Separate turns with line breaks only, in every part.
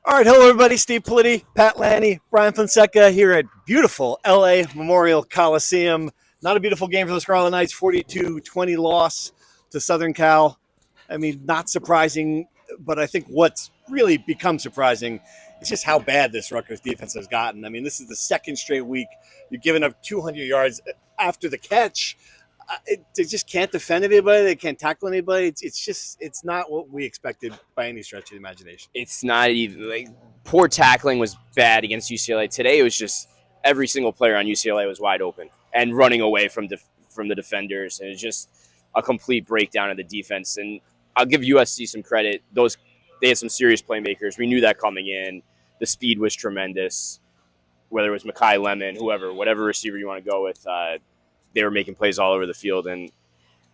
All right, hello everybody. Steve Politti, Pat Lanny, Brian Fonseca here at beautiful LA Memorial Coliseum. Not a beautiful game for the Scarlet Knights, 42-20 loss to Southern Cal. I mean, not surprising, but I think what's really become surprising is just how bad this Rutgers defense has gotten. I mean, this is the second straight week you're giving up 200 yards after the catch. They just can't defend anybody. They can't tackle anybody. It's not what we expected by any stretch of the imagination.
It's not even like poor tackling was bad against UCLA. Today it was just every single player on UCLA was wide open and running away from the defenders, and it's just a complete breakdown of the defense. And I'll give USC some credit. They had some serious playmakers. We knew that coming in. The speed was tremendous. Whether it was Mekhi Lemon, whatever receiver you want to go with. They were making plays all over the field, and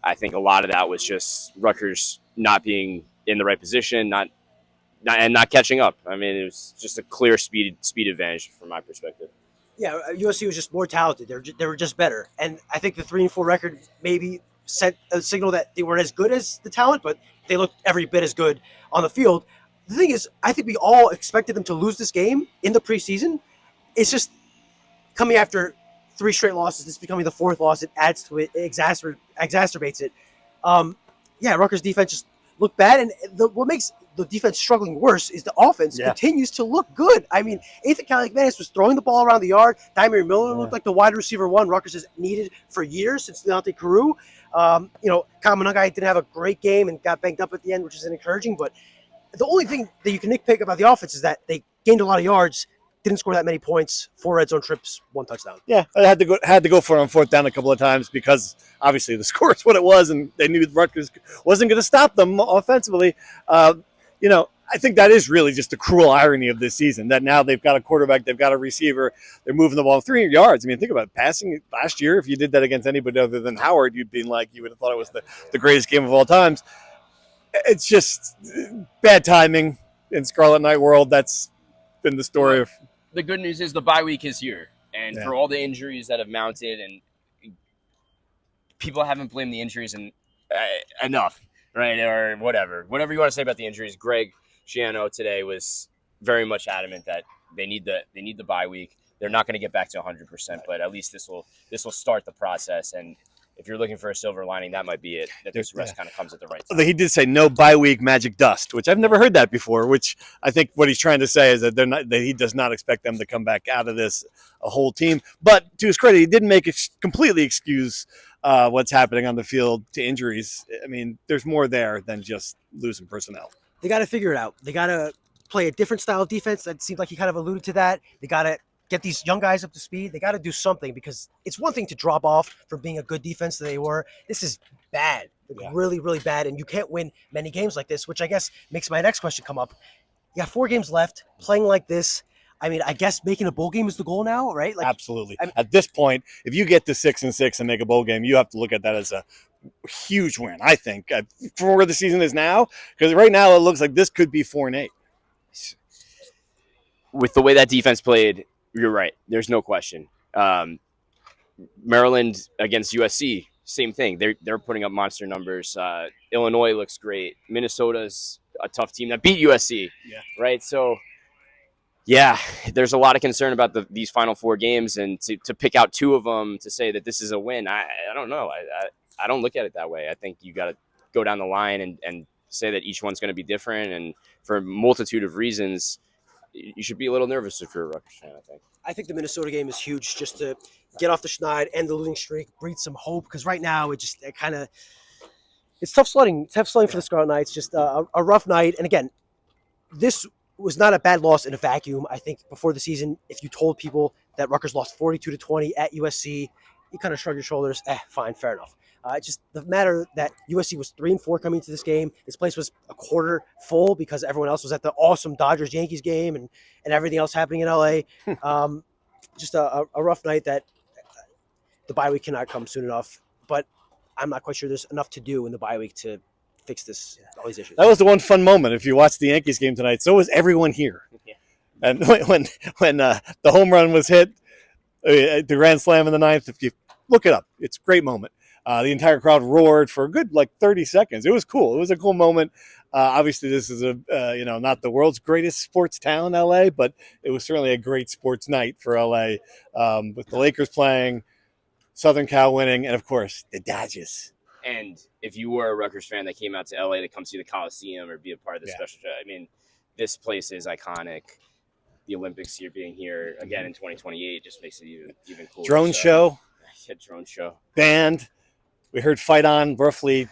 I think a lot of that was just Rutgers not being in the right position, not catching up. I mean, it was just a clear speed advantage from my perspective.
Yeah, USC was just more talented. They were just better, and I think the 3-4 record maybe sent a signal that they weren't as good as the talent, but they looked every bit as good on the field. The thing is, I think we all expected them to lose this game in the preseason. It's just coming after 3 straight losses. This becoming the 4th loss. It adds to it. It exacerbates it. Rutgers defense just looked bad, and what makes the defense struggling worse is the offense continues to look good. I mean, Ethan Kaliakmanis was throwing the ball around the yard. Dymere Miller looked like the wide receiver one Rutgers has needed for years since Deontay Carew. Kamanungai didn't have a great game and got banged up at the end, which is encouraging. But the only thing that you can nitpick about the offense is that they gained a lot of yards. Didn't score that many points, 4 red zone trips, 1 touchdown.
Yeah, I had to go for it on 4th down a couple of times because obviously the score is what it was, and they knew Rutgers wasn't going to stop them offensively. I think that is really just the cruel irony of this season, that now they've got a quarterback, they've got a receiver, they're moving the ball 300 yards. I mean, think about it. Passing last year, if you did that against anybody other than Howard, you would have thought it was the greatest game of all times. It's just bad timing in Scarlet Knight world. That's been the story of.
The good news is the bye week is here, and for all the injuries that have mounted, and people haven't blamed the injuries enough, right? Or whatever you want to say about the injuries. Greg Schiano today was very much adamant that they need the bye week. They're not going to get back to 100%, but at least this will start the process. And if you're looking for a silver lining, that might be it. That this rest kind of comes at the right time.
He did say no bye week magic dust, which I've never heard that before. Which I think what he's trying to say is that he does not expect them to come back out of this a whole team. But to his credit, he didn't completely excuse what's happening on the field to injuries. I mean, there's more there than just losing personnel.
They got to figure it out. They got to play a different style of defense. That seemed like he kind of alluded to that. They got to get these young guys up to speed. They got to do something, because it's one thing to drop off from being a good defense that they were. This is bad, really, really bad, and you can't win many games like this, which I guess makes my next question come up. You got 4 games left, playing like this. I mean, I guess making a bowl game is the goal now, right?
Absolutely. At this point, if you get to 6-6 and make a bowl game, you have to look at that as a huge win, I think, for where the season is now, because right now it looks like this could be 4-8.
With the way that defense played, you're right. There's no question. Maryland against USC, same thing. They're putting up monster numbers. Illinois looks great. Minnesota's a tough team that beat USC.
Yeah.
Right. So, there's a lot of concern about these final 4 games, and to pick out 2 of them to say that this is a win, I don't know. I don't look at it that way. I think you got to go down the line and say that each one's going to be different, and for a multitude of reasons, you should be a little nervous if you're a Rutgers fan, I think.
I think the Minnesota game is huge, just to get off the schneid, end the losing streak, breathe some hope, because right now it's tough sledding. Tough sledding for the Scarlet Knights. Just a rough night. And again, this was not a bad loss in a vacuum. I think before the season, if you told people that Rutgers lost 42-20 at USC, you kind of shrug your shoulders. Fine, fair enough. It's just the matter that USC was 3-4 coming to this game. This place was a quarter full because everyone else was at the awesome Dodgers-Yankees game and everything else happening in LA. Just a rough night that the bye week cannot come soon enough. But I'm not quite sure there's enough to do in the bye week to fix all these issues.
That was the one fun moment. If you watched the Yankees game tonight, so was everyone here.
Yeah.
And when the home run was hit, the grand slam in the 9th, if you look it up, it's a great moment. The entire crowd roared for a good 30 seconds. It was cool. It was a cool moment. Obviously, this is not the world's greatest sports town, LA, but it was certainly a great sports night for LA, with the Lakers playing, Southern Cal winning, and of course the Dodgers.
And if you were a Rutgers fan that came out to LA to come see the Coliseum or be a part of the special show, I mean, this place is iconic. The Olympics here being here again in 2028 just makes it even cooler.
Drone show.
Yeah, drone show. Band.
We heard "Fight On" roughly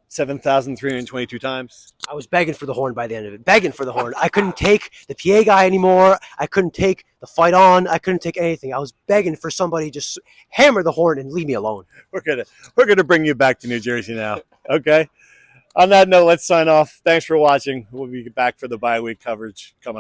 7,322 times.
I was begging for the horn by the end of it. Begging for the horn. I couldn't take the PA guy anymore. I couldn't take the "Fight On." I couldn't take anything. I was begging for somebody to just hammer the horn and leave me alone.
We're gonna bring you back to New Jersey now. Okay. On that note, let's sign off. Thanks for watching. We'll be back for the bye week coverage coming.